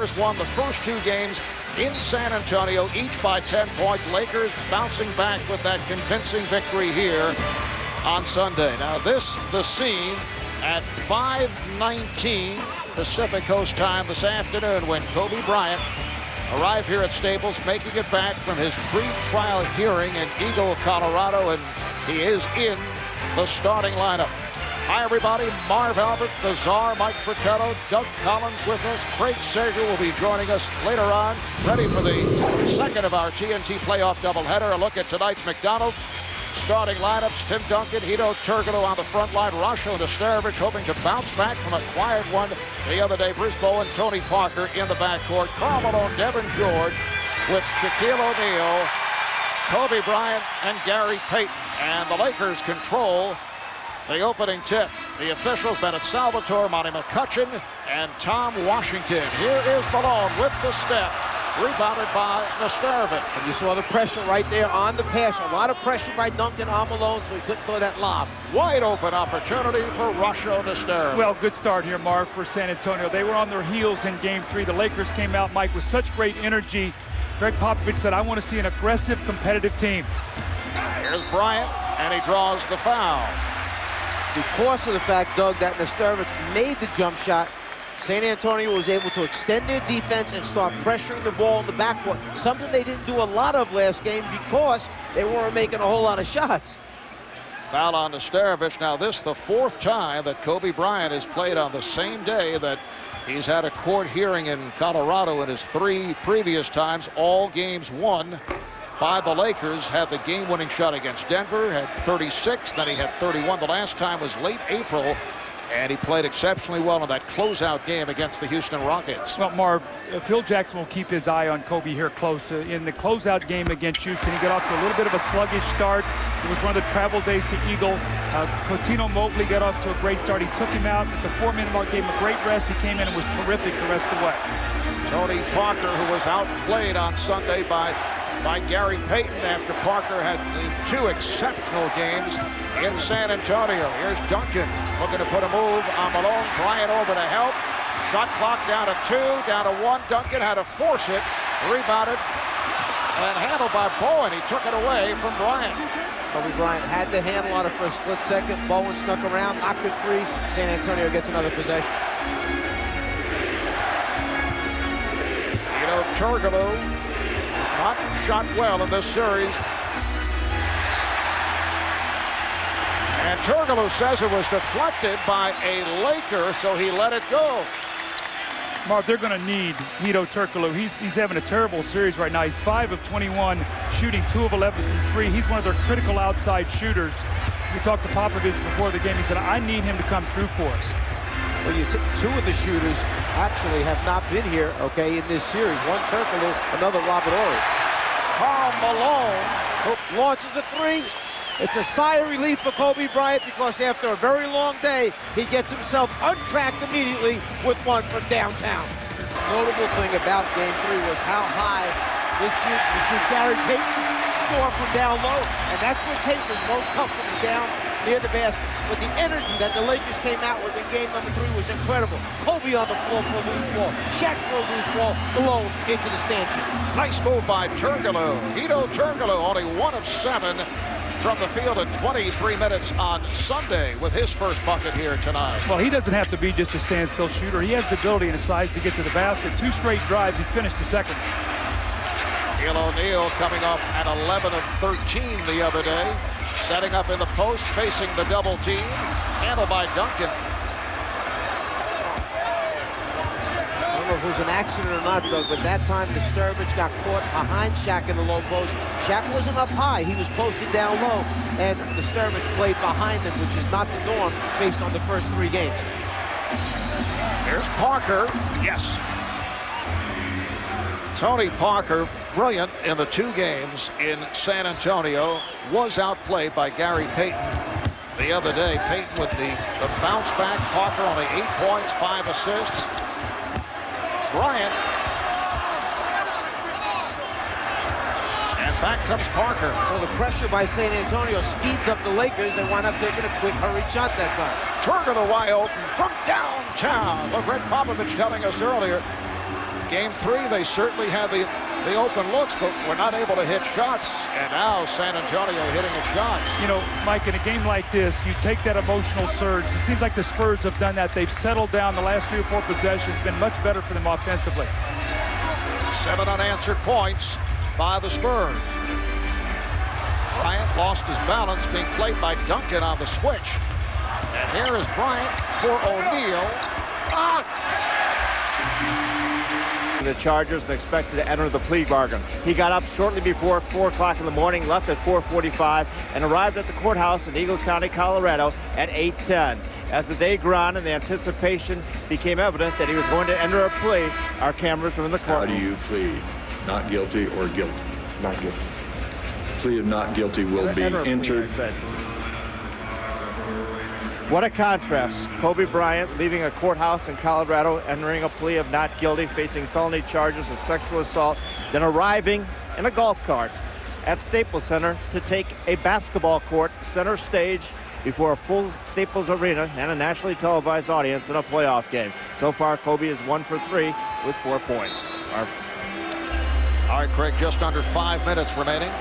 Won the first two games in San Antonio, each by 10 points. Lakers bouncing back with that convincing victory here on Sunday. Now this, the scene at 5:19 Pacific Coast time this afternoon when Kobe Bryant arrived here at Staples, making it back from his pre-trial hearing in Eagle, Colorado, and he is in the starting lineup. Hi, everybody. Marv Albert, the Czar, Mike Fratello, Doug Collins with us. Craig Sager will be joining us later on, ready for the second of our TNT playoff doubleheader. A look at tonight's McDonald's starting lineups. Tim Duncan, Hedo Turkoglu on the front line. Rasho Nesterovic hoping to bounce back from a quiet one the other day. Bruce Bowen, Tony Parker in the backcourt. Karl Malone, Devin George with Shaquille O'Neal, Kobe Bryant, and Gary Payton. And the Lakers control the opening tips. The officials, Bennett Salvatore, Monty McCutcheon, and Tom Washington. Here is Malone with the step, rebounded by Nesterovic. And you saw the pressure right there on the pass. A lot of pressure by Duncan on Malone, so he couldn't throw that lob. Wide open opportunity for Rasho Nesterovic. Well, good start here, Marv, for San Antonio. They were on their heels in Game 3. The Lakers came out, Mike, with such great energy. Greg Popovich said, I want to see an aggressive, competitive team. Here's Bryant, and he draws the foul. Because of the fact, Doug, that Nesterovic made the jump shot, San Antonio was able to extend their defense and start pressuring the ball in the backcourt, something they didn't do a lot of last game because they weren't making a whole lot of shots. Foul on Nesterovic. Now this the fourth time that Kobe Bryant has played on the same day that he's had a court hearing in Colorado. In his three previous times, all games won by the Lakers. Had the game-winning shot against Denver, had 36, then he had 31. The last time was late April, and he played exceptionally well in that closeout game against the Houston Rockets. Well, Marv, Phil Jackson will keep his eye on Kobe here close. In the closeout game against Houston, he got off to a little bit of a sluggish start. It was one of the travel days to Eagle. Coutinho Mobley got off to a great start. He took him out at the 4-minute mark, gave him a great rest. He came in and was terrific the rest of the way. Tony Parker, who was outplayed on Sunday by Gary Payton after Parker had two exceptional games in San Antonio. Here's Duncan looking to put a move on Malone. Bryant over to help. Shot clock down to 2, down to 1. Duncan had to force it, rebounded, and handled by Bowen. He took it away from Bryant. Kobe Bryant had the handle on it for a split second. Bowen snuck around, knocked it free. San Antonio gets another possession. Turkoglu not shot well in this series. And Turkoglu says it was deflected by a Laker, so he let it go. Marv, they're going to need Hedo Turkoglu. He's having a terrible series right now. He's 5 of 21, shooting 2 of 11 from 3. He's one of their critical outside shooters. We talked to Popovich before the game. He said, I need him to come through for us. Well, two of the shooters actually have not been here, okay, in this series. One Turkoglu, another Robert Horry. Karl Malone launches a 3. It's a sigh of relief for Kobe Bryant because after a very long day, he gets himself untracked immediately with one from downtown. The notable thing about Game 3 was how high this group, you see Gary Payton score from down low, and that's when Payton was most comfortable down near the basket. But the energy that the Lakers came out with in game number 3 was incredible. Kobe on the floor for a loose ball. Shaq for a loose ball. Malone into the stanchion. Nice move by Turkoglu. Hedo Turkoglu, only 1 of 7 from the field in 23 minutes on Sunday with his first bucket here tonight. Well, he doesn't have to be just a standstill shooter. He has the ability and the size to get to the basket. 2 straight drives. He finished the second. Shaquille O'Neal coming off at 11 of 13 the other day. Setting up in the post, facing the double team. Handled by Duncan. I don't know if it was an accident or not, Doug, but that time Nesterovic got caught behind Shaq in the low post. Shaq wasn't up high. He was posted down low, and Nesterovic played behind him, which is not the norm based on the first 3 games. Here's Parker. Yes. Tony Parker, brilliant in the 2 games in San Antonio, was outplayed by Gary Payton the other day. Payton with the bounce back. Parker only 8 points, 5 assists. Bryant. And back comes Parker. So the pressure by San Antonio speeds up the Lakers. They wind up taking a quick hurried shot that time. Turkoglu wide open from downtown. Well, Greg Popovich telling us earlier, Game 3, they certainly had the open looks, but were not able to hit shots. And now San Antonio hitting at shots. You know, Mike, in a game like this, you take that emotional surge. It seems like the Spurs have done that. They've settled down the last 3 or 4 possessions. Been much better for them offensively. 7 unanswered points by the Spurs. Bryant lost his balance, being played by Duncan on the switch. And here is Bryant for O'Neal. The Chargers and expected to enter the plea bargain. He got up shortly before 4 o'clock in the morning, left at 4:45, and arrived at the courthouse in Eagle County, Colorado at 8:10. As the day grew on and the anticipation became evident that he was going to enter a plea, our cameras were in the courtroom. How do you plead? Not guilty or guilty? Not guilty. Plea of not guilty will be entered. What a contrast. Kobe Bryant leaving a courthouse in Colorado, entering a plea of not guilty, facing felony charges of sexual assault, then arriving in a golf cart at Staples Center to take a basketball court center stage before a full Staples Arena and a nationally televised audience in a playoff game. So far, Kobe is 1 for 3 with 4 points. All right, Craig, just under 5 minutes remaining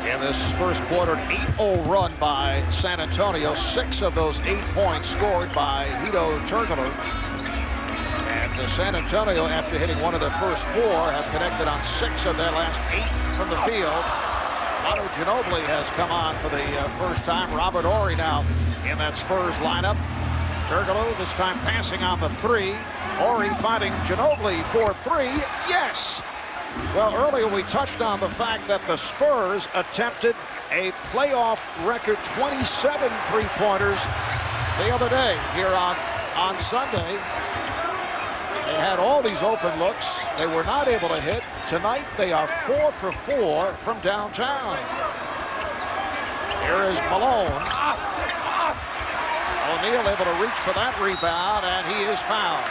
in this first quarter. An 8-0 run by San Antonio. 6 of those 8 points scored by Hedo Turkoglu. And San Antonio, after hitting 1 of their first 4, have connected on 6 of their last 8 from the field. Manu Ginobili has come on for the first time. Robert Horry now in that Spurs lineup. Turkoglu this time passing on the 3. Horry finding Ginobili for 3. Yes! Well, earlier we touched on the fact that the Spurs attempted a playoff record 27 three-pointers the other day here on Sunday. They had all these open looks. They were not able to hit. Tonight they are 4 for 4 from downtown. Here is Malone. O'Neal able to reach for that rebound, and he is fouled.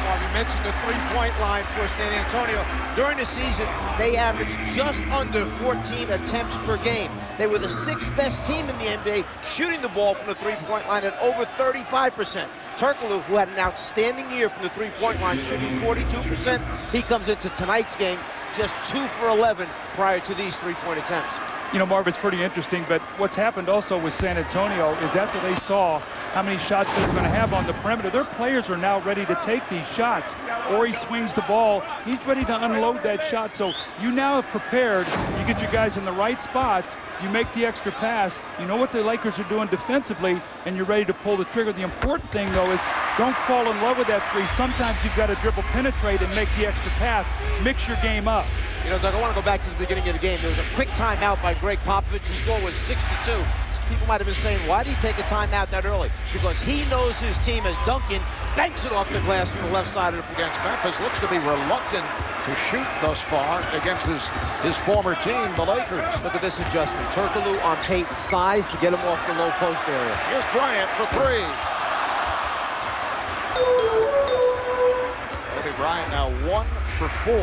You mentioned the three-point line for San Antonio. During the season, they averaged just under 14 attempts per game. They were the 6th best team in the NBA shooting the ball from the three-point line at over 35%. Turkoglu, who had an outstanding year from the three-point line, shooting 42%. He comes into tonight's game just 2 for 11 prior to these three-point attempts. You know, Marv, it's pretty interesting, but what's happened also with San Antonio is after they saw how many shots they're going to have on the perimeter, their players are now ready to take these shots. Or he swings the ball, he's ready to unload that shot. So you now have prepared, you get your guys in the right spots, you make the extra pass, you know what the Lakers are doing defensively, and you're ready to pull the trigger. The important thing, though, is don't fall in love with that 3. Sometimes you've got to dribble, penetrate, and make the extra pass. Mix your game up. You know, Doug, I want to go back to the beginning of the game. There was a quick timeout by Greg Popovich. The score was 6-2. People might have been saying, why did he take a timeout that early? Because he knows his team, as Duncan banks it off the glass from the left side of the floor. Against Memphis, looks to be reluctant to shoot thus far against his former team, the Lakers. Look at this adjustment. Turkoglu on Payton's size to get him off the low post area. Here's Bryant for 3. Kobe Bryant now 1 for 4.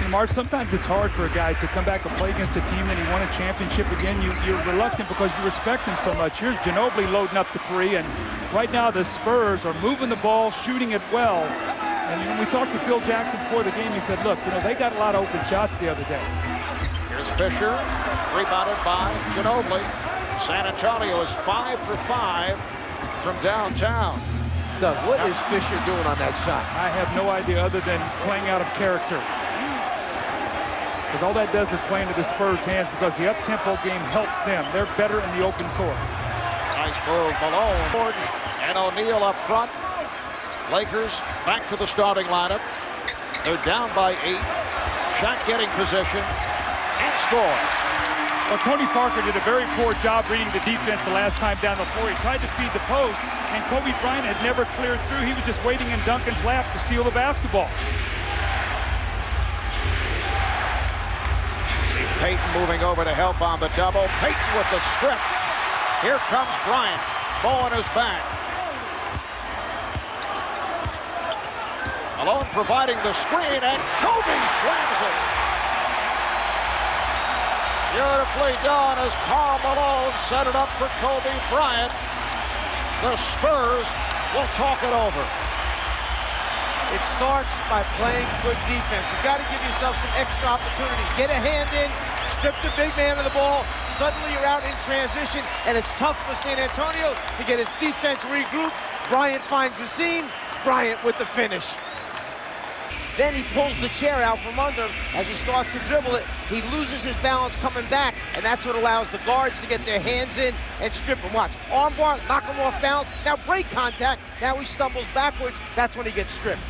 You know, Mark, sometimes it's hard for a guy to come back and play against a team that he won a championship again. You're reluctant because you respect him so much. Here's Ginobili loading up the 3, and right now the Spurs are moving the ball, shooting it well. And when we talked to Phil Jackson before the game, he said, look, you know, they got a lot of open shots the other day. Here's Fisher, rebounded by Ginobili. San Antonio is 5 for 5 from downtown. Doug, what is Fisher doing on that shot? I have no idea other than playing out of character. Because all that does is play into the Spurs' hands because the up-tempo game helps them. They're better in the open court. Nice move, Malone. George and O'Neal up front. Lakers back to the starting lineup. They're down by 8. Shaq getting position and scores. Well, Tony Parker did a very poor job reading the defense the last time down the floor. He tried to feed the post, and Kobe Bryant had never cleared through. He was just waiting in Duncan's lap to steal the basketball. Payton moving over to help on the double. Payton with the strip. Here comes Bryant. Ball on his back. Malone providing the screen, and Kobe slams it. Beautifully done as Karl Malone set it up for Kobe Bryant. The Spurs will talk it over. It starts by playing good defense. You've got to give yourself some extra opportunities. Get a hand in, strip the big man of the ball. Suddenly you're out in transition, and it's tough for San Antonio to get its defense regrouped. Bryant finds the seam. Bryant with the finish. Then he pulls the chair out from under him as he starts to dribble it. He loses his balance coming back, and that's what allows the guards to get their hands in and strip him. Watch, arm bar, knock him off balance. Now break contact. Now he stumbles backwards. That's when he gets stripped.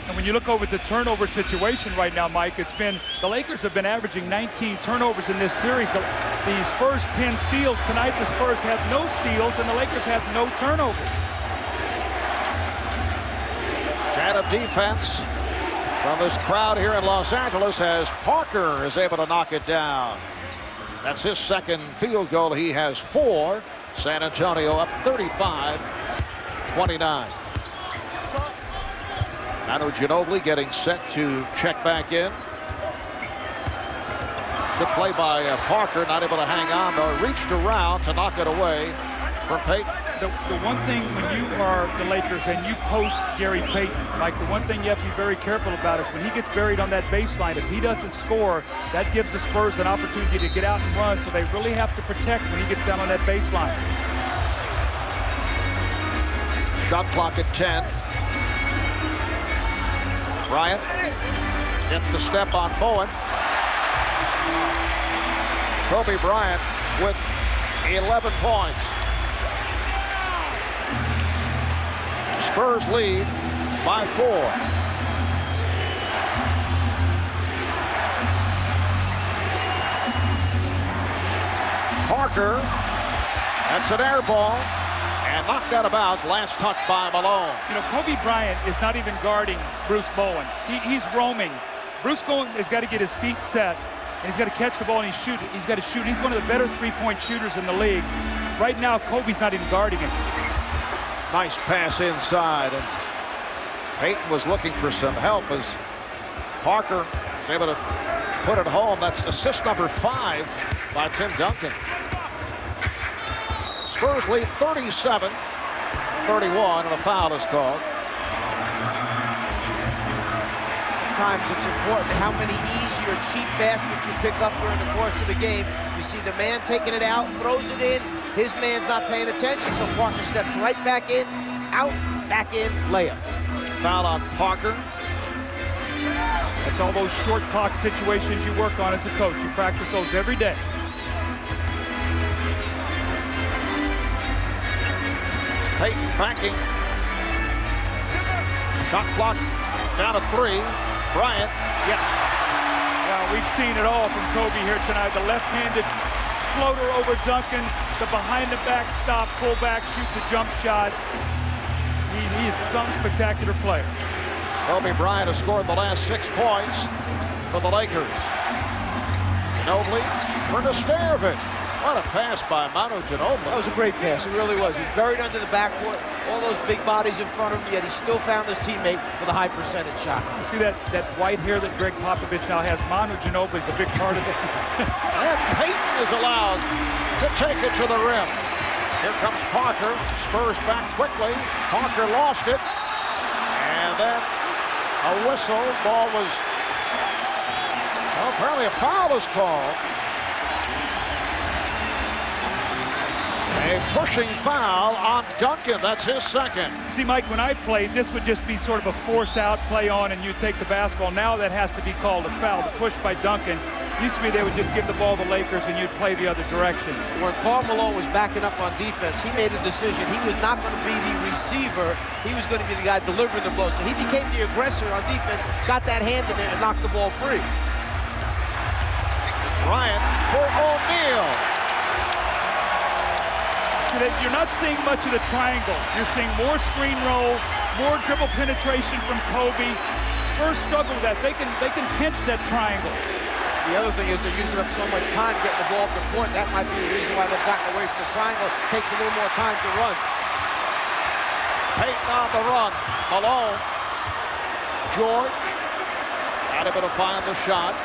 And when you look over at the turnover situation right now, Mike, it's been, the Lakers have been averaging 19 turnovers in this series. The Spurs 10 steals. Tonight the Spurs have no steals and the Lakers have no turnovers. Jan of defense from this crowd here in Los Angeles as Parker is able to knock it down. That's his second field goal. He has 4. San Antonio up 35-29. Manu Ginobili getting set to check back in. Good play by Parker, not able to hang on though. Reached around to knock it away from Payton. The one thing when you are the Lakers and you post Gary Payton, Mike, the one thing you have to be very careful about is when he gets buried on that baseline, if he doesn't score, that gives the Spurs an opportunity to get out and run, so they really have to protect when he gets down on that baseline. Shot clock at 10. Bryant gets the step on Bowen. Kobe Bryant with 11 points. Spurs lead by 4. Parker, that's an air ball. And knocked out of bounds, last touch by Malone. You know, Kobe Bryant is not even guarding Bruce Bowen. He's roaming. Bruce Bowen has got to get his feet set, and he's got to catch the ball and he's got to shoot. He's one of the better three-point shooters in the league. Right now, Kobe's not even guarding him. Nice pass inside, and Payton was looking for some help as Parker was able to put it home. That's assist number 5 by Tim Duncan. Spurs lead 37-31, and a foul is called. Sometimes it's important how many easy or cheap baskets you pick up during the course of the game. You see the man taking it out, throws it in. His man's not paying attention, so Parker steps right back in, out, back in, layup. Foul on Parker. That's all those short clock situations you work on as a coach. You practice those every day. Payton backing. Shot clock down to 3. Bryant, yes. Well, we've seen it all from Kobe here tonight. The left-handed floater over Duncan, the behind-the-back stop, pull back, shoot the jump shot. He is some spectacular player. Kobe Bryant has scored the last 6 points for the Lakers. Ginobili for Nesterovic. What a pass by Manu Ginobili. That was a great pass, it really was. He's buried under the backcourt, all those big bodies in front of him, yet he still found his teammate for the high percentage shot. You see that white hair that Greg Popovich now has? Manu Ginobili is a big part of it. And Payton is allowed to take it to the rim. Here comes Parker. Spurs back quickly. Parker lost it. And then a whistle. Ball was, well, apparently a foul is called. A pushing foul on Duncan. That's his second. See, Mike, when I played, this would just be sort of a force-out play on, and you take the basketball. Now that has to be called a foul. The push by Duncan. Used to be they would just give the ball to the Lakers, and you'd play the other direction. When Karl Malone was backing up on defense, he made a decision. He was not going to be the receiver. He was going to be the guy delivering the blow. So he became the aggressor on defense, got that hand in there, and knocked the ball free. Bryant for O'Neal. So that you're not seeing much of the triangle. You're seeing more screen roll, more dribble penetration from Kobe. Spurs struggle with that. They can pinch that triangle. The other thing is they're using up so much time getting the ball up the court. That might be the reason why they've gotten away from the triangle. Takes a little more time to run. Payton on the run. Malone. George. Not able to find the shot.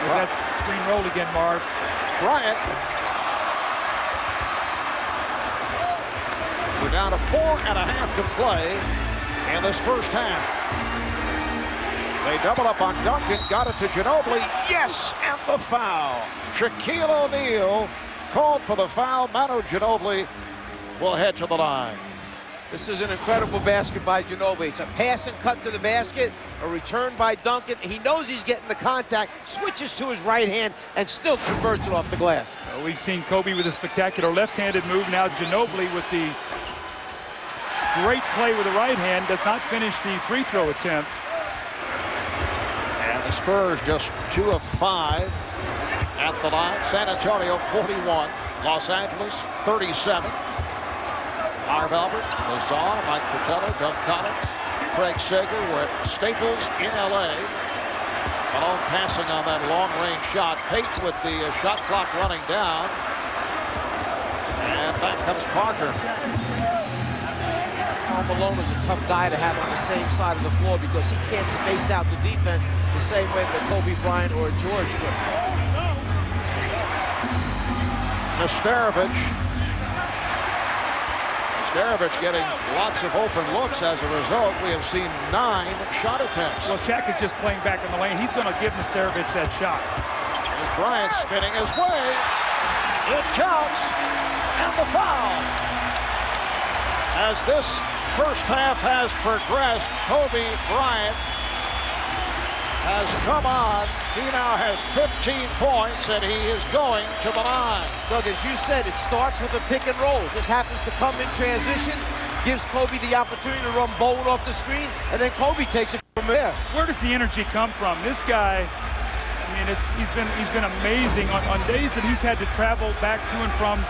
There's that screen roll again, Marv. Bryant. down to 4.5 to play in this first half. They double up on Duncan, got it to Ginobili. Yes, and the foul. Shaquille O'Neal called for the foul. Manu Ginobili will head to the line. This is an incredible basket by Ginobili. It's a pass and cut to the basket, a return by Duncan. He knows he's getting the contact, switches to his right hand, and still converts it off the glass. We've seen Kobe with a spectacular left-handed move. Now Ginobili with the great play with the right hand does not finish the free throw attempt. And the Spurs just 2 of 5 at the line. San Antonio 41, Los Angeles 37. Marv Albert, Lazar, Mike Fratello, Doug Collins, Craig Sager were at Staples in LA. Malone passing on that long-range shot. Payton with the shot clock running down. And back comes Parker. Karl Malone is a tough guy to have on the same side of the floor because he can't space out the defense the same way that Kobe Bryant or George could. Nesterovic getting lots of open looks. As a result, we have seen 9 shot attempts. Well, Shaq is just playing back in the lane. He's going to give Nesterovic that shot. As Bryant spinning his way. It counts. And the foul. As this first half has progressed, Kobe Bryant has come on. He now has 15 points, and he is going to the line. Doug, as you said, it starts with a pick and roll. This happens to come in transition, gives Kobe the opportunity to run bold off the screen, and then Kobe takes it from there. Where does the energy come from? This guy, I mean, he's been amazing on days that he's had to travel back to and from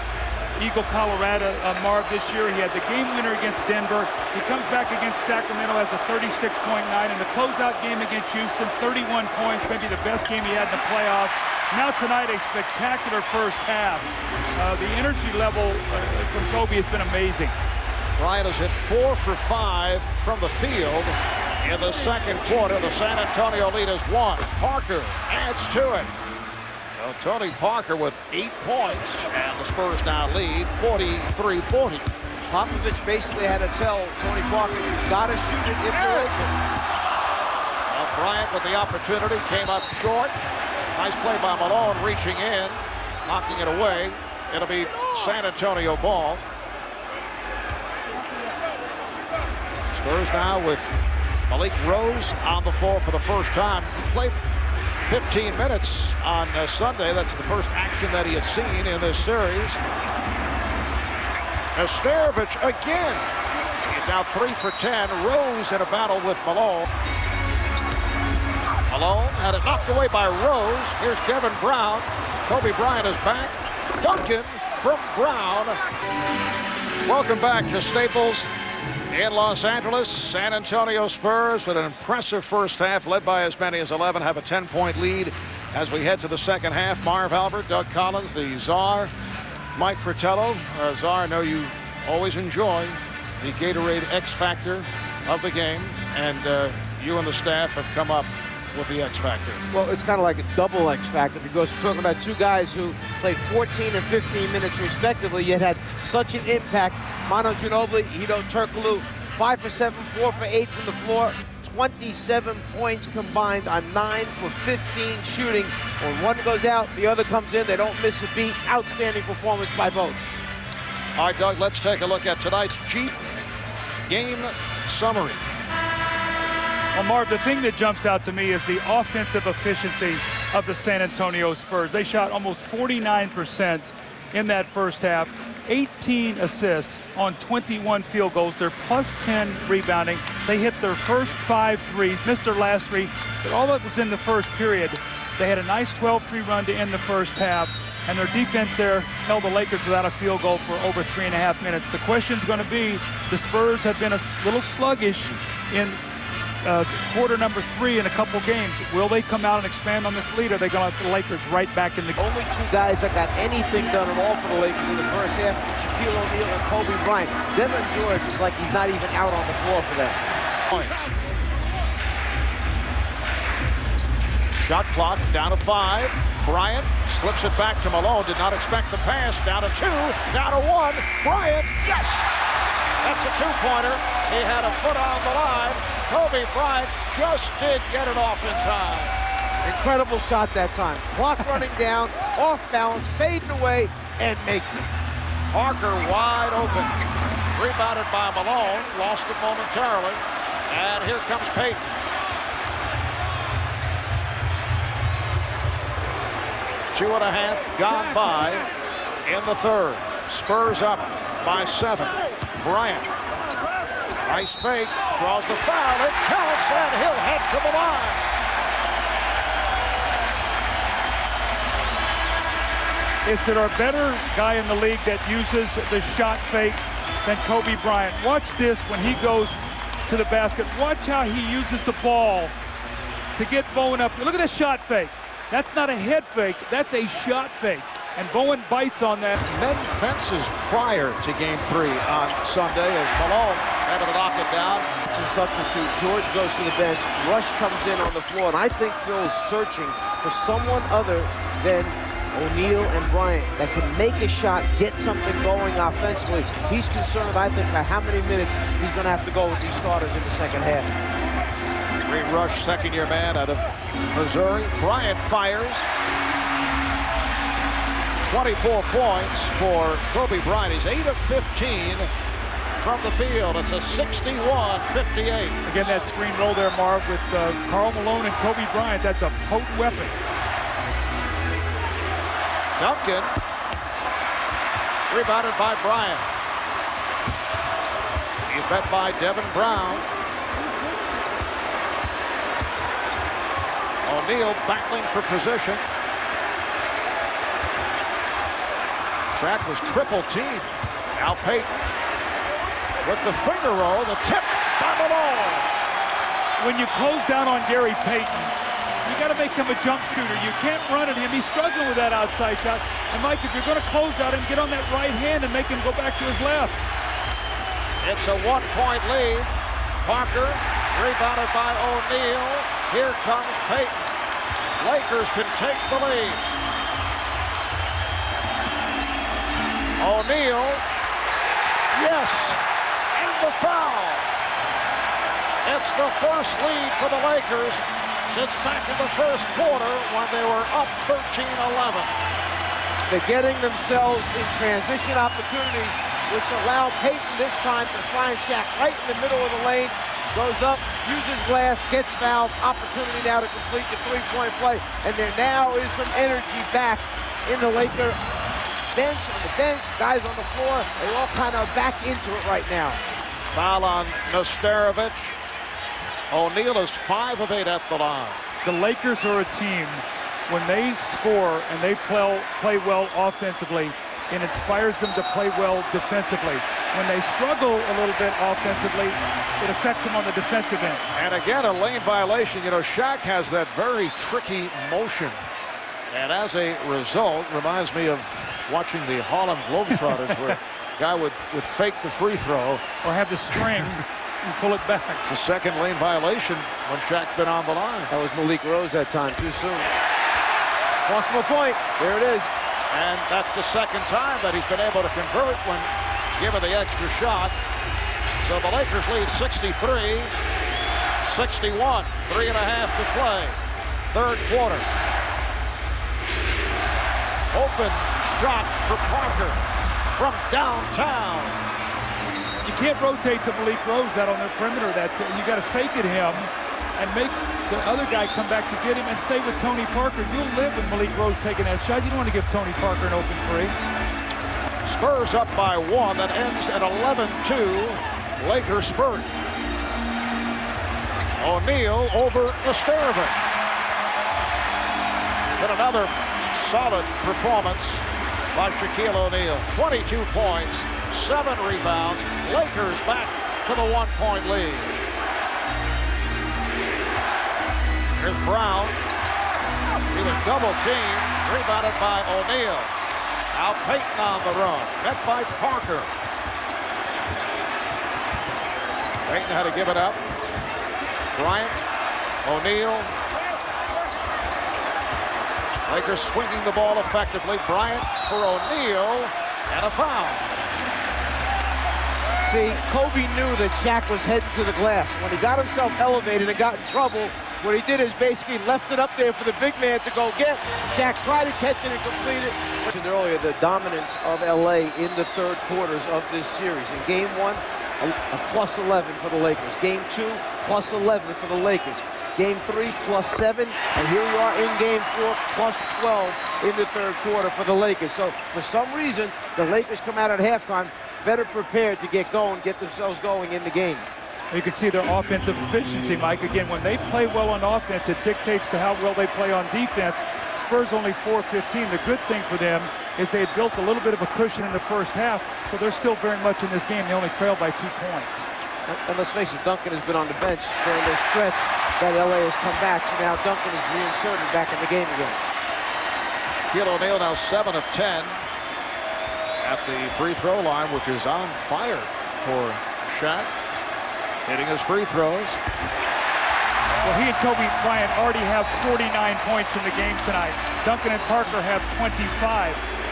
Eagle, Colorado, Marv, this year. He had the game winner against Denver. He comes back against Sacramento, has a 36.9. In the closeout game against Houston, 31 points, maybe the best game he had in the playoffs. Now tonight, a spectacular first half. The energy level from Kobe has been amazing. Bryant has hit 4 for 5 from the field in the second quarter. The San Antonio lead is 1. Parker adds to it. Tony Parker with 8 points, and the Spurs now lead 43-40. Popovich basically had to tell Tony Parker, you've got to shoot it if you're open. Bryant with the opportunity, came up short. Nice play by Malone, reaching in, knocking it away. It'll be San Antonio ball. Spurs now with Malik Rose on the floor for the first time. He played 15 minutes on Sunday. That's the first action that he has seen in this series. Nesterovic again. He's now 3 for 10. Rose in a battle with Malone. Malone had it knocked away by Rose. Here's Kevin Brown. Kobe Bryant is back. Duncan from Brown. Welcome back to Staples in Los Angeles. San Antonio Spurs with an impressive first half, led by as many as 11, have a 10-point lead as we head to the second half. Marv Albert, Doug Collins, the Czar, Mike Fratello. Czar, I know you always enjoy the Gatorade X Factor of the game, and you and the staff have come up with the X Factor. Well, it's kind of like a double X Factor because we're talking about 2 guys who played 14 and 15 minutes respectively, yet had such an impact. Manu Ginobili, Hedo Turkoglu, 5 for 7, 4 for 8 from the floor, 27 points combined on 9 for 15 shooting. When one goes out, the other comes in. They don't miss a beat. Outstanding performance by both. All right, Doug, let's take a look at tonight's Jeep game summary. Well, Marv, the thing that jumps out to me is the offensive efficiency of the San Antonio Spurs. They shot almost 49% in that first half, 18 assists on 21 field goals. They're plus 10 rebounding. They hit their first 5 threes, missed their last 3, but all that was in the first period. They had a nice 12-3 run to end the first half, and their defense there held the Lakers without a field goal for over 3.5 minutes. The question's going to be, the Spurs have been a little sluggish in quarter number 3 in a couple games. Will they come out and expand on this lead, or are they going to have the Lakers right back in the game? Only 2 guys that got anything done at all for the Lakers in the first half, Shaquille O'Neal and Kobe Bryant. Devin George is like he's not even out on the floor for them. Shot clock down to 5. Bryant slips it back to Malone. Did not expect the pass. Down to 2. Down to 1. Bryant, yes! That's a two-pointer. He had a foot on the line. Kobe Bryant just did get it off in time. Incredible shot that time. Clock running down, off balance, fading away, and makes it. Parker wide open. Rebounded by Malone. Lost it momentarily. And here comes Payton. Two and a half gone by in the third. Spurs up by 7. Bryant. Nice fake. Draws the foul. It counts, and he'll head to the line. Is there a better guy in the league that uses the shot fake than Kobe Bryant? Watch this when he goes to the basket. Watch how he uses the ball to get Bowen up. Look at the shot fake. That's not a head fake. That's a shot fake. And Bowen bites on that. Men fences prior to Game 3 on Sunday as Malone had to knock it down. It's a substitute. George goes to the bench. Rush comes in on the floor. And I think Phil is searching for someone other than O'Neal and Bryant that can make a shot, get something going offensively. He's concerned, I think, about how many minutes he's going to have to go with these starters in the second half. Great Rush, second-year man out of Missouri. Bryant fires. 24 points for Kobe Bryant. He's 8 of 15 from the field. It's a 61-58. Again, that screen roll there, Marv, with Karl Malone and Kobe Bryant. That's a potent weapon. Duncan. Rebounded by Bryant. He's met by Devin Brown. O'Neal battling for position. Shaq was triple teamed. Al Payton with the finger roll, the tip by Malone. When you close down on Gary Payton, you got to make him a jump shooter. You can't run at him. He's struggling with that outside shot. And Mike, if you're going to close out him, get on that right hand and make him go back to his left. It's a one-point lead. Parker rebounded by O'Neal. Here comes Payton. Lakers can take the lead. O'Neal, yes, and the foul. It's the first lead for the Lakers since back in the first quarter when they were up 13-11. They're getting themselves in transition opportunities, which allow Payton this time to find Shaq right in the middle of the lane. Goes up, uses glass, gets fouled. Opportunity now to complete the three-point play. And there now is some energy back in the Laker bench, on the bench, guys on the floor. They all kind of back into it right now. Foul on Nesterovic. O'Neal is 5 of 8 at the line. The Lakers are a team, when they score and they play well offensively, it inspires them to play well defensively. When they struggle a little bit offensively, it affects them on the defensive end. And again, a lane violation. You know, Shaq has that very tricky motion. And as a result, reminds me of watching the Harlem Globetrotters where a guy would fake the free throw. Or have the string and pull it back. It's the second lane violation when Shaq's been on the line. That was Malik Rose that time, too soon. Lost him a point. There it is. And that's the second time that he's been able to convert when given the extra shot. So the Lakers lead 63-61. 3.5 to play. Third quarter. Open shot for Parker from downtown. You can't rotate to Malik Rose out on the perimeter. You got to fake at him and make the other guy come back to get him and stay with Tony Parker. You'll live with Malik Rose taking that shot. You don't want to give Tony Parker an open three. Spurs up by 1. That ends at 11-2. Lakers Spurs. O'Neal over Nesterovic. Then another solid performance by Shaquille O'Neal. 22 points, 7 rebounds. Lakers back to the 1-point lead. Here's Brown. He was double teamed, rebounded by O'Neal. Now Payton on the run, met by Parker. Payton had to give it up. Bryant, O'Neal. Lakers swinging the ball effectively. Bryant for O'Neal, and a foul. See, Kobe knew that Shaq was heading to the glass. When he got himself elevated and got in trouble, what he did is basically left it up there for the big man to go get. Shaq tried to catch it and complete it. I mentioned earlier the dominance of LA in the third quarters of this series. In game one, a plus 11 for the Lakers. Game two, plus 11 for the Lakers. Game three, plus 7. And here we are in game four, plus 12 in the third quarter for the Lakers. So for some reason, the Lakers come out at halftime better prepared to get going, get themselves going in the game. You can see their offensive efficiency, Mike. Again, when they play well on offense, it dictates to how well they play on defense. Spurs only 4-15. The good thing for them is they had built a little bit of a cushion in the first half, so they're still very much in this game. They only trail by 2 points. And let's face it, Duncan has been on the bench during this stretch that LA has come back, so now Duncan is reinserted back in the game again. Shaquille O'Neal now 7 of 10 at the free throw line, which is on fire for Shaq. Hitting his free throws. Well, he and Kobe Bryant already have 49 points in the game tonight. Duncan and Parker have 25.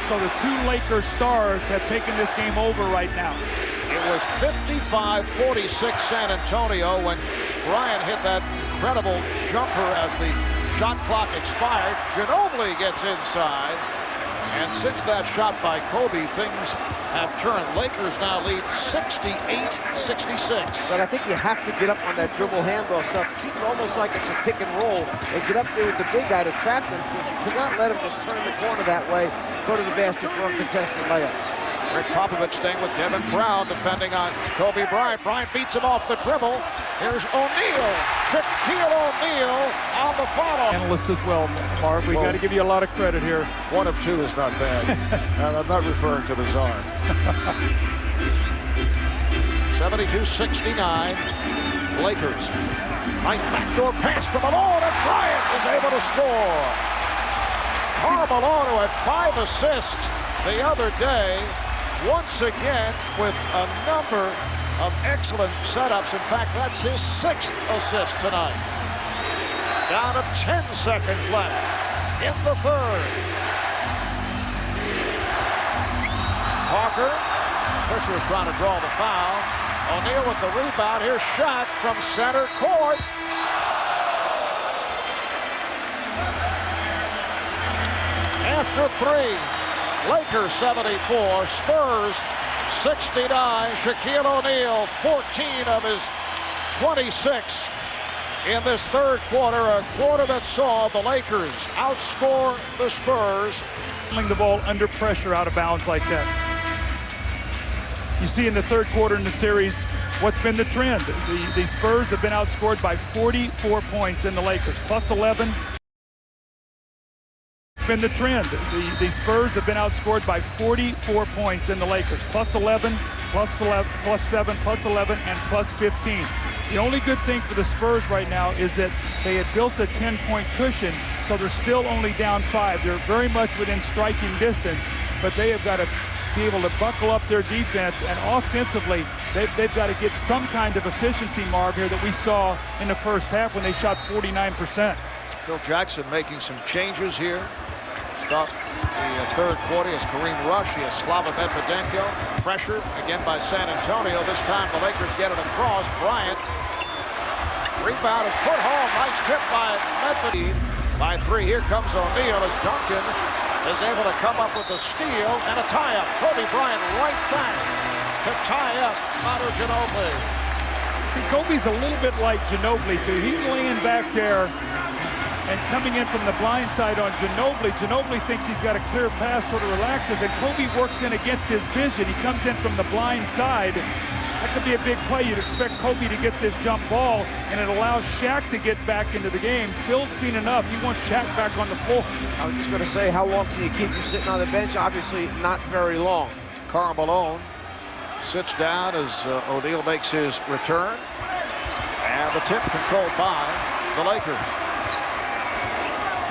So the 2 Lakers stars have taken this game over right now. It was 55-46 San Antonio when Bryant hit that incredible jumper as the shot clock expired. Ginobili gets inside. And since that shot by Kobe, things have turned. Lakers now lead 68-66. But I think you have to get up on that dribble handoff stuff, treat it almost like it's a pick and roll, and get up there with the big guy to trap him, because you cannot let him just turn the corner that way, go to the basket for uncontested layups. Rick Popovich staying with Devin Brown, defending on Kobe Bryant. Bryant beats him off the dribble. Here's O'Neal. Shaquille O'Neal on the follow. Analysts as well, Marv. We got to give you a lot of credit here. 1 of 2 is not bad. And I'm not referring to the czar. 72-69. Lakers. Nice backdoor pass from Malone, and Bryant is able to score. Karl Malone, who had 5 assists the other day, once again with a number of excellent setups. In fact, that's his 6th assist tonight. Down to 10 seconds left in the third. Parker. Fisher is trying to draw the foul. O'Neal with the rebound. Here's Shaq from center court. After 3. Lakers 74, Spurs 69. Shaquille O'Neal 14 of his 26 in this third quarter, a quarter that saw the Lakers outscore the Spurs. The ball under pressure out of bounds like that. You see in the third quarter in the series, what's been the trend? The Spurs have been outscored by 44 points in the Lakers, plus 11. It's been the trend. The Spurs have been outscored by 44 points in the Lakers, plus 11, plus 7, plus 11, and plus 15. The only good thing for the Spurs right now is that they had built a 10-point cushion, so they're still only down 5. They're very much within striking distance, but they have got to be able to buckle up their defense, and offensively, they've got to get some kind of efficiency, Marv, here that we saw in the first half when they shot 49%. Phil Jackson making some changes here. Start the third quarter as Kareem Rush, he has Slava Medvedenko. Pressure again by San Antonio. This time the Lakers get it across. Bryant. Rebound is put home. Nice tip by Medvedenko. By 3, here comes O'Neal as Duncan is able to come up with a steal and a tie-up. Kobe Bryant right back to tie up Manu Ginobili. See, Kobe's a little bit like Ginobili, too. He's laying back there and coming in from the blind side on Ginobili. Ginobili thinks he's got a clear pass, sort of relaxes, and Kobe works in against his vision. He comes in from the blind side. That could be a big play. You'd expect Kobe to get this jump ball, and it allows Shaq to get back into the game. Phil's seen enough. He wants Shaq back on the floor. I was just going to say, how long can you keep him sitting on the bench? Obviously, not very long. Karl Malone sits down as O'Neal makes his return. And the tip controlled by the Lakers.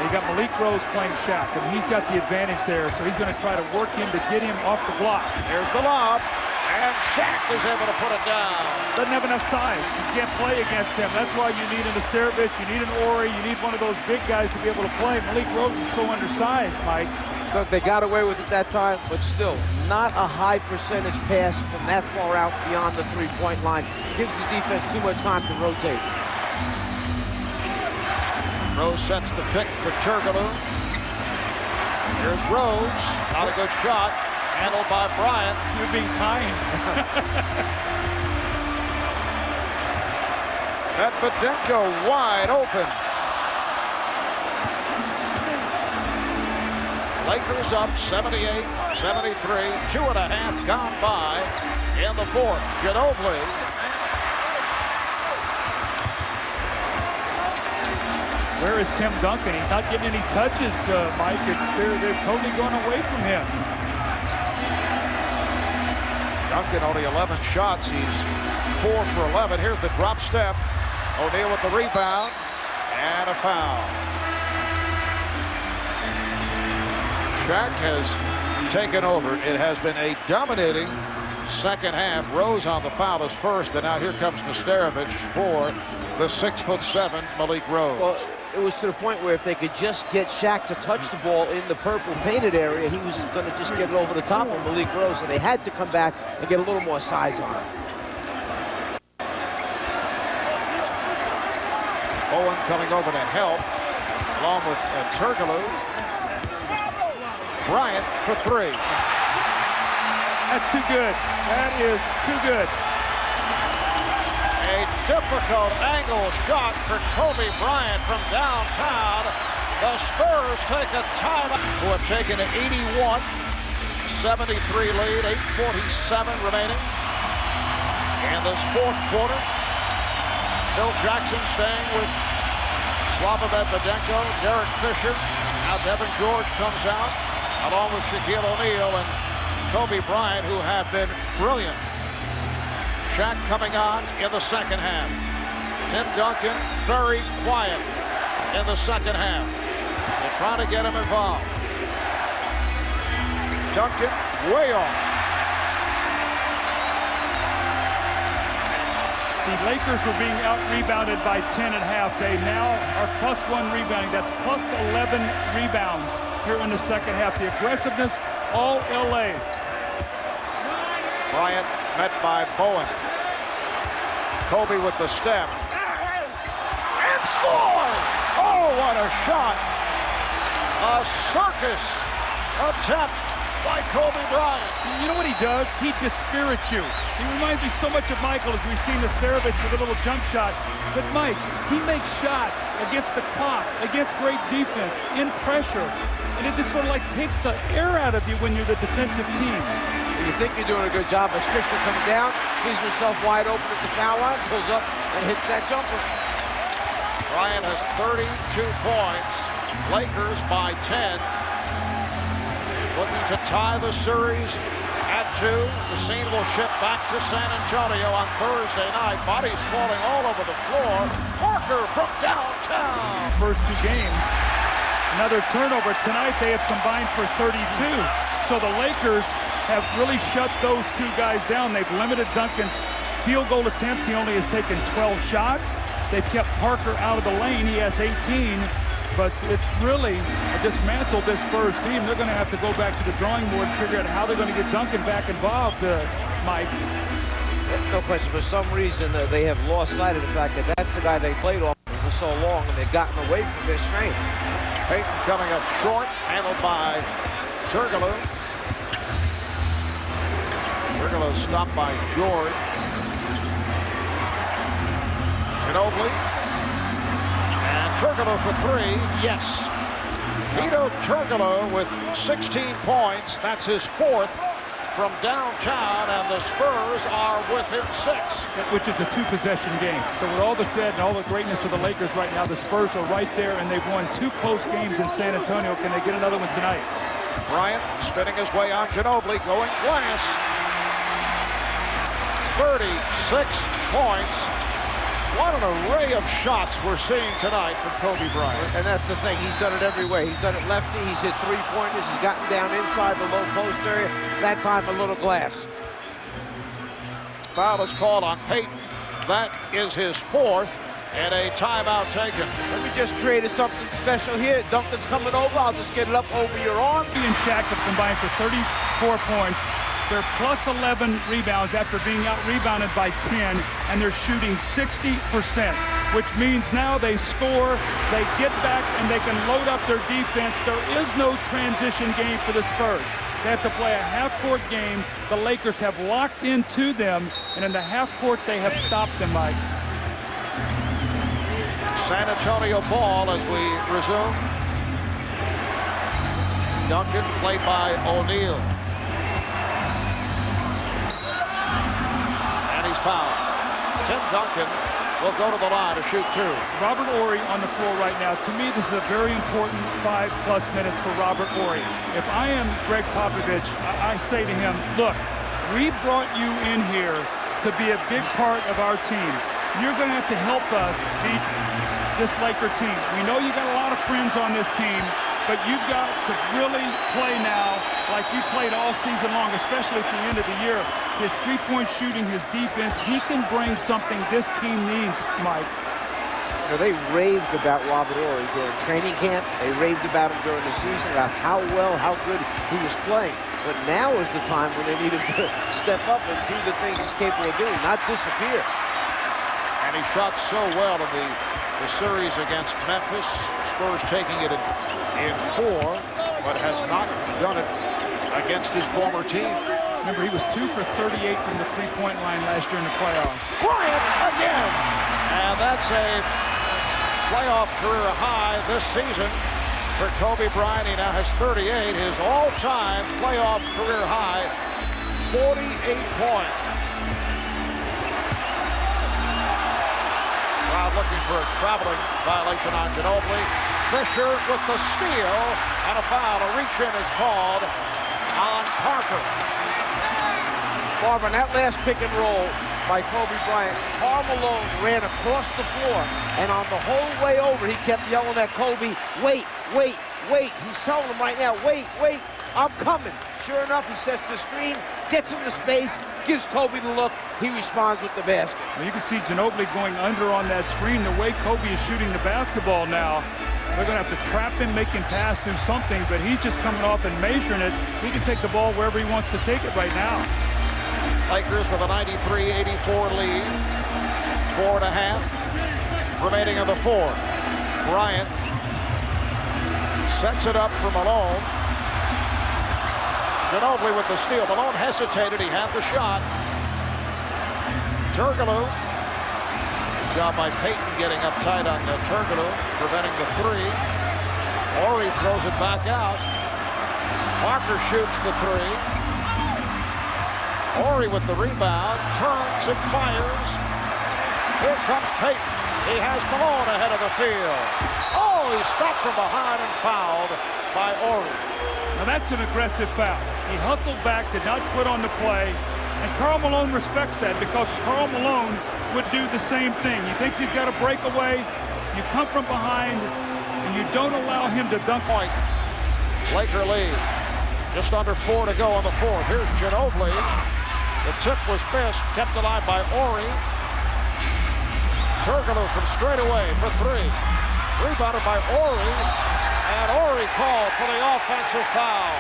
You got Malik Rose playing Shaq, and he's got the advantage there, so he's going to try to work him to get him off the block. Here's the lob, and Shaq is able to put it down. Doesn't have enough size. You can't play against him. That's why you need an Asterovich, you need an Ori, you need one of those big guys to be able to play. Malik Rose is so undersized, Mike. Look, they got away with it that time, but still, not a high percentage pass from that far out beyond the three-point line. Gives the defense too much time to rotate. Rose sets the pick for Turkoglu. Here's Rose. Not a good shot. Handled by Bryant. You're being kind. Medvedenko wide open. Lakers up 78-73. 2.5 gone by in the fourth. Ginobili. Where is Tim Duncan? He's not getting any touches, Mike. They're totally going away from him. Duncan only 11 shots. He's 4 for 11. Here's the drop step. O'Neal with the rebound and a foul. Shaq has taken over. It has been a dominating second half. Rose on the foul is first, and now here comes Nesterovic for the 6'7" Malik Rose. Well, it was to the point where if they could just get Shaq to touch the ball in the purple painted area, he was going to just get it over the top of Malik Rose, so they had to come back and get a little more size on it. Owen coming over to help, along with Turkoglu. Bryant for three. That's too good. That is too good. A difficult angle shot for Kobe Bryant from downtown. The Spurs take a timeout, who have taken an 81-73 lead, 8:47 remaining. In this fourth quarter, Phil Jackson staying with Slava Medvedenko, Derek Fisher. Now Devin George comes out, along with Shaquille O'Neal and Kobe Bryant, who have been brilliant. Shaq coming on in the second half. Tim Duncan very quiet in the second half. They're trying to get him involved. Duncan way off. The Lakers were being out-rebounded by 10 at half. They now are +1 rebounding. That's +11 rebounds here in the second half. The aggressiveness, all LA. Bryant met by Bowen. Kobe with the step. And scores! Oh, what a shot! A circus attempt by Kobe Bryant. You know what he does? He just spirits you. He reminds me so much of Michael, as we've seen Nesterovic with a little jump shot. But Mike, he makes shots against the clock, against great defense, in pressure. And it just sort of like takes the air out of you when you're the defensive team. You think you're doing a good job, as Fisher comes down, sees himself wide open at the foul line, pulls up and hits that jumper. Bryant has 32 points. Lakers by 10. Looking to tie the series at 2. The scene will shift back to San Antonio on Thursday night. Bodies falling all over the floor. Parker from downtown. First 2 games. Another turnover. Tonight they have combined for 32. So the Lakers have really shut those 2 guys down. They've limited Duncan's field goal attempts. He only has taken 12 shots. They've kept Parker out of the lane. He has 18. But it's really dismantled this Spurs team. They're going to have to go back to the drawing board and figure out how they're going to get Duncan back involved, Mike. No question. For some reason, they have lost sight of the fact that that's the guy they played off for so long, and they've gotten away from their strength. Payton coming up short, handled by Turkoglu. Turkoglu stopped by George. Ginobili. And Turkoglu for 3, yes. Hedo Turkoglu with 16 points. That's his 4th from downtown, and the Spurs are within 6. Which is a 2-possession game. So with all the said and all the greatness of the Lakers right now, the Spurs are right there, and they've won 2 close games in San Antonio. Can they get another one tonight? Bryant spinning his way on Ginobili, going glass. 36 points. What an array of shots we're seeing tonight from Kobe Bryant. And that's the thing. He's done it every way. He's done it lefty. He's hit 3-pointers. He's gotten down inside the low post area. That time, a little glass. Foul is called on Payton. That is his 4th. and a timeout taken. Let me just create something special here. Duncan's coming over. I'll just get it up over your arm. He and Shaq have combined for 34 points. They're plus 11 rebounds after being out-rebounded by 10, and they're shooting 60%, which means now they score, they get back, and they can load up their defense. There is no transition game for the Spurs. They have to play a half-court game. The Lakers have locked into them, and in the half-court, they have stopped them, Mike. San Antonio ball as we resume. Duncan played by O'Neal. And he's fouled. Tim Duncan will go to the line to shoot two. Robert Horry on the floor right now. To me, this is a very important 5+ minutes for Robert Horry. If I am Greg Popovich, I say to him, look, we brought you in here to be a big part of our team. You're going to have to help us beat this Laker team. We know you got a lot of friends on this team, but you've got to really play now like you played all season long, especially at the end of the year. His three-point shooting, his defense, he can bring something this team needs, Mike. You know, they raved about Robert Horry during training camp. They raved about him during the season, about how well, how good he was playing. But now is the time when they need him to step up and do the things he's capable of doing, not disappear. And he shot so well in the series against Memphis. Spurs taking it in 4, but has not done it against his former team. Remember, he was 2 for 38 from the three-point line last year in the playoffs. Bryant again! And that's a playoff career high this season for Kobe Bryant. He now has 38. His all-time playoff career high, 48 points. Crowd looking for a traveling violation on Ginobili. Fisher with the steal, and a foul. A reach-in is called on Parker. Barbara, that last pick and roll by Kobe Bryant, Karl Malone ran across the floor, and on the whole way over, he kept yelling at Kobe, wait, wait, wait. He's telling him right now, wait, wait, I'm coming. Sure enough, he sets the screen, gets into space, gives Kobe the look. He responds with the basket. Well, you can see Ginobili going under on that screen. The way Kobe is shooting the basketball now, they're going to have to trap him, make him pass, do something, but he's just coming off and measuring it. He can take the ball wherever he wants to take it right now. Lakers with a 93-84 lead. 4.5 remaining in the fourth. Bryant sets it up for Malone. Ginobili with the steal. Malone hesitated. He had the shot. Turkoglu. Good job by Payton getting up tight on Turkoglu, preventing the three. Horry throws it back out. Parker shoots the three. Horry with the rebound, turns and fires. Here comes Payton. He has Malone ahead of the field. Oh, he's stopped from behind and fouled by Horry. Now that's an aggressive foul. He hustled back, did not quit on the play, and Karl Malone respects that because Karl Malone would do the same thing. He thinks he's got a breakaway. You come from behind, and you don't allow him to dunk. Point. Laker lead. Just under 4 to go on the fourth. Here's Ginobili. The tip was missed, kept alive by Horry. Turkoglu from straight away for 3. Rebounded by Horry, and Horry called for the offensive foul.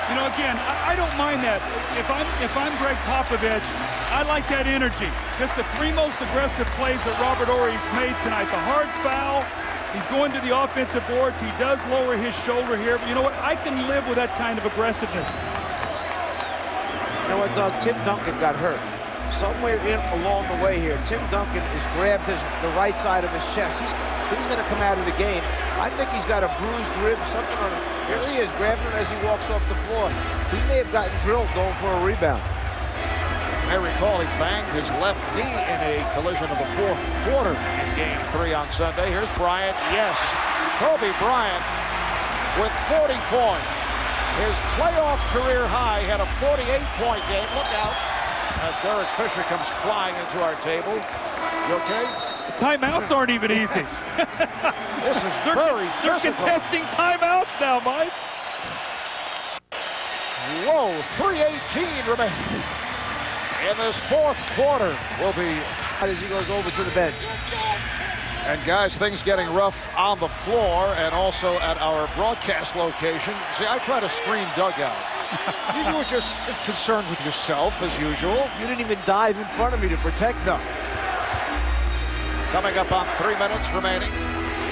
You know, again, I don't mind that. If I'm Greg Popovich, I like that energy. That's the 3 most aggressive plays that Robert Horry's made tonight. The hard foul, he's going to the offensive boards. He does lower his shoulder here, but you know what? I can live with that kind of aggressiveness. You know what, Doug? Tim Duncan got hurt. Somewhere along the way here, Tim Duncan has grabbed the right side of his chest. He's going to come out of the game. I think he's got a bruised rib, something on it. Here he is, grabbing it as he walks off the floor. He may have gotten drilled going for a rebound. I recall he banged his left knee in a collision of the fourth quarter in Game 3 on Sunday. Here's Bryant. Yes, Kobe Bryant with 40 points. His playoff career high. He had a 48-point game. Look out as Derek Fisher comes flying into our table. You okay? Timeouts aren't even easy. This is very physical. They're contesting timeouts now, Mike. Whoa, 3:18 remaining. in this fourth quarter will be as he goes over to the bench. And guys, things getting rough on the floor and also at our broadcast location. See, I try to screen dugout. You were just concerned with yourself as usual. You didn't even dive in front of me to protect them. Coming up on 3 minutes remaining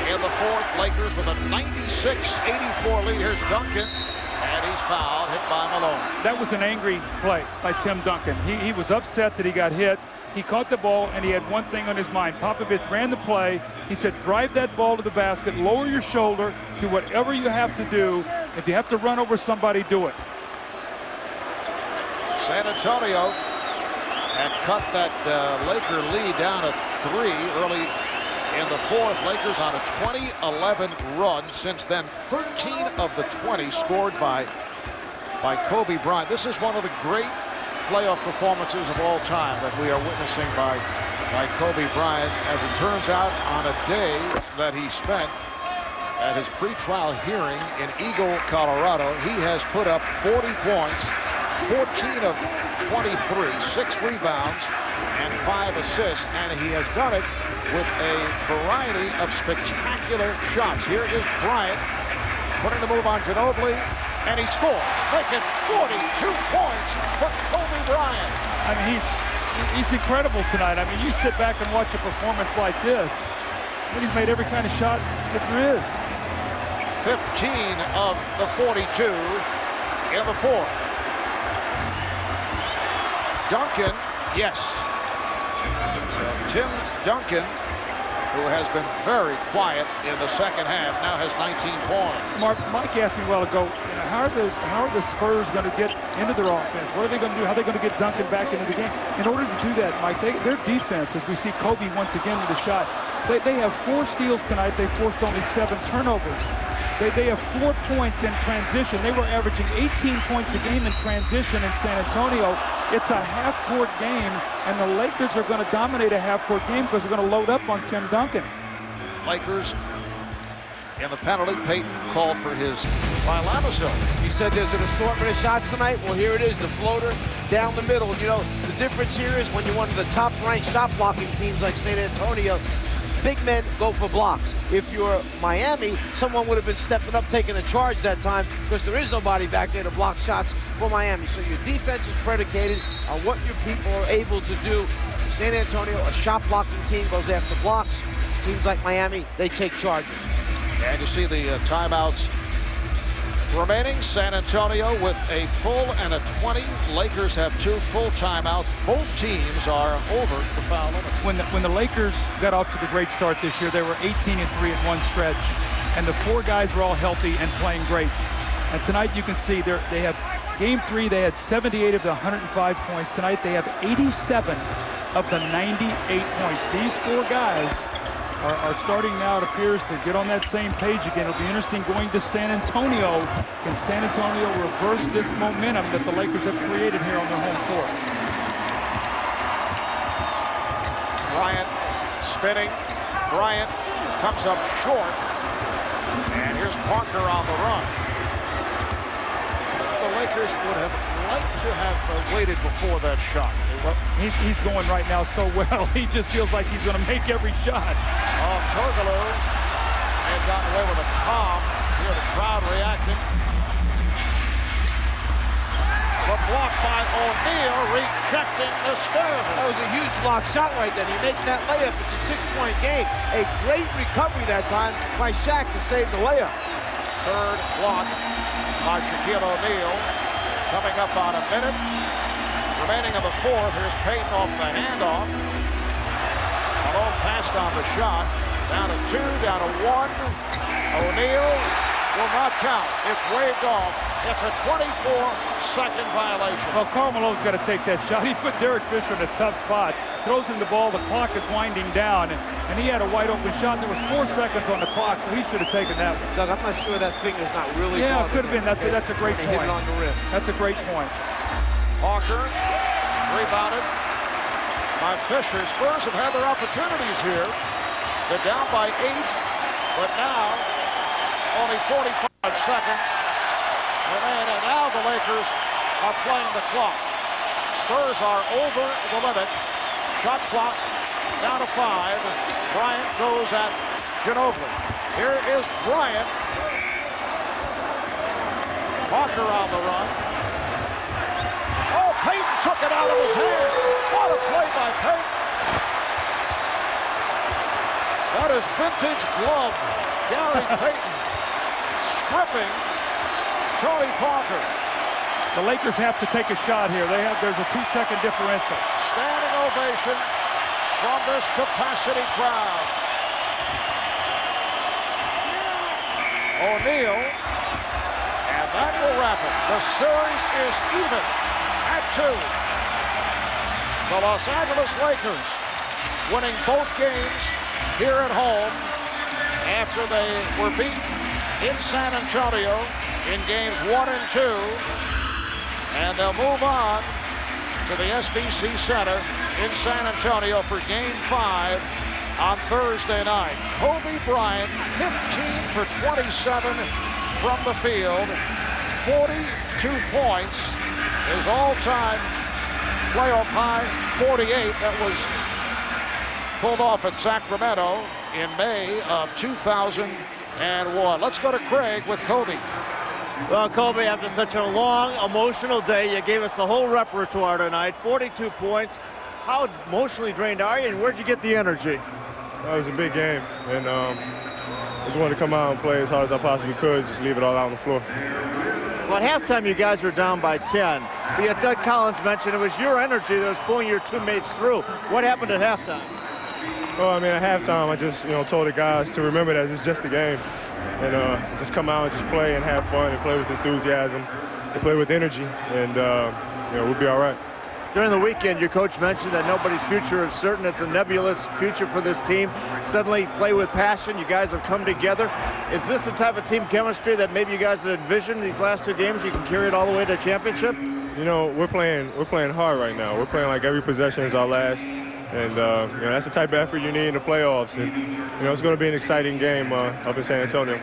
in the fourth, Lakers with a 96-84 lead. Here's Duncan, and he's fouled, hit by Malone. That was an angry play by Tim Duncan. He was upset that he got hit. He caught the ball, and he had one thing on his mind. Popovich ran the play. He said, drive that ball to the basket, lower your shoulder, do whatever you have to do. If you have to run over somebody, do it. San Antonio had cut that Laker lead down to 3 early in the fourth. Lakers on a 20-11 run. Since then, 13 of the 20 scored by Kobe Bryant. This is one of the great playoff performances of all time that we are witnessing by Kobe Bryant. As it turns out, on a day that he spent at his pretrial hearing in Eagle, Colorado, he has put up 40 points, 14 of 23, 6 rebounds, and 5 assists, and he has done it with a variety of spectacular shots. Here is Bryant putting the move on Ginobili, and he scores, making 42 points for Kobe Bryant. I mean, he's incredible tonight. I mean, you sit back and watch a performance like this, and he's made every kind of shot that there is. 15 of the 42 in the fourth. Duncan, yes. So Tim Duncan, who has been very quiet in the second half, now has 19 points. Mike asked me a while ago, you know, how are the Spurs going to get into their offense? What are they going to do? How are they going to get Duncan back into the game? In order to do that, Mike, their defense, as we see Kobe once again with the shot, they have 4 steals tonight. They forced only 7 turnovers. They have 4 points in transition. They were averaging 18 points a game in transition in San Antonio. It's a half-court game, and the Lakers are going to dominate a half-court game because they're going to load up on Tim Duncan. Lakers in the penalty. Payton called for his Lamisel. He said there's an assortment of shots tonight. Well, here it is, the floater down the middle. You know, the difference here is when you're one of the top-ranked shot-blocking teams like San Antonio, big men go for blocks. If you're Miami, someone would have been stepping up, taking a charge that time, because there is nobody back there to block shots for Miami. So your defense is predicated on what your people are able to do. San Antonio, a shot-blocking team, goes after blocks. Teams like Miami, they take charges. And you see the timeouts remaining. San Antonio with a full and a 20. Lakers have 2 full timeouts. Both teams are over the foul limit. When the Lakers got off to the great start this year, they were 18-3 in one stretch, and the 4 guys were all healthy and playing great. And tonight you can see they have game 3. They had 78 of the 105 points. Tonight they have 87 of the 98 points. These 4 guys are starting now, it appears, to get on that same page again. It'll be interesting going to San Antonio. Can San Antonio reverse this momentum that the Lakers have created here on their home court? Bryant spinning. Bryant comes up short. And here's Parker on the run. The Lakers would have liked to have waited before that shot. Well, he's going right now so well. He just feels like he's going to make every shot. Oh, Turkoglu may have gotten away with a calm. Hear the crowd reacting. The block by O'Neal, rejecting the Spurs. That was a huge block shot right then. He makes that layup. It's a 6-point game. A great recovery that time by Shaq to save the layup. Third block by Shaquille O'Neal. Coming up on a minute remaining in the fourth. Here's Payton off the handoff. Malone passed on the shot. Down to 2, down to 1. O'Neal will not count. It's waved off. It's a 24-second violation. Well, Karl Malone's got to take that shot. He put Derek Fisher in a tough spot. Throws him the ball. The clock is winding down, and he had a wide-open shot. There was 4 seconds on the clock, so he should have taken that one. Doug, I'm not sure that finger's not really. Yeah, it could have been. That's a great point. Hit it on the rim. That's a great point. Parker rebounded by Fisher. Spurs have had their opportunities here. They're down by 8, but now only 45 seconds remain, and now the Lakers are playing the clock. Spurs are over the limit. Shot clock down to 5. Bryant goes at Ginobili. Here is Bryant. Parker on the run. Oh, Payton took it out of his hand. What a play by Payton. That is vintage glove. Gary Payton stripping Tony Parker. The Lakers have to take a shot here. There's a 2-second differential. Standing ovation from this capacity crowd. O'Neal, and that will wrap it. The series is even at 2. The Los Angeles Lakers winning both games here at home after they were beat in San Antonio in games 1 and 2. And they'll move on to the SBC Center in San Antonio for Game 5 on Thursday night. Kobe Bryant, 15 for 27 from the field, 42 points, his all-time playoff high, 48. That was pulled off at Sacramento in May of 2001. Let's go to Craig with Kobe. Well, Kobe, after such a long, emotional day, you gave us the whole repertoire tonight. 42 points. How emotionally drained are you, and where'd you get the energy? Well, it was a big game, and just wanted to come out and play as hard as I possibly could, just leave it all out on the floor. Well, at halftime, you guys were down by 10. But yet Doug Collins mentioned it was your energy that was pulling your teammates through. What happened at halftime? Well, I mean, at halftime, I just told the guys to remember that it's just a game, and just come out and just play and have fun and play with enthusiasm and play with energy, and we'll be all right. During the weekend, your coach mentioned that nobody's future is certain. It's a nebulous future for this team. Suddenly play with passion. You guys have come together. Is this the type of team chemistry that maybe you guys had envisioned these last 2 games? You can carry it all the way to championship? You know, we're playing hard right now. We're playing like every possession is our last. And, that's the type of effort you need in the playoffs. And, it's going to be an exciting game up in San Antonio.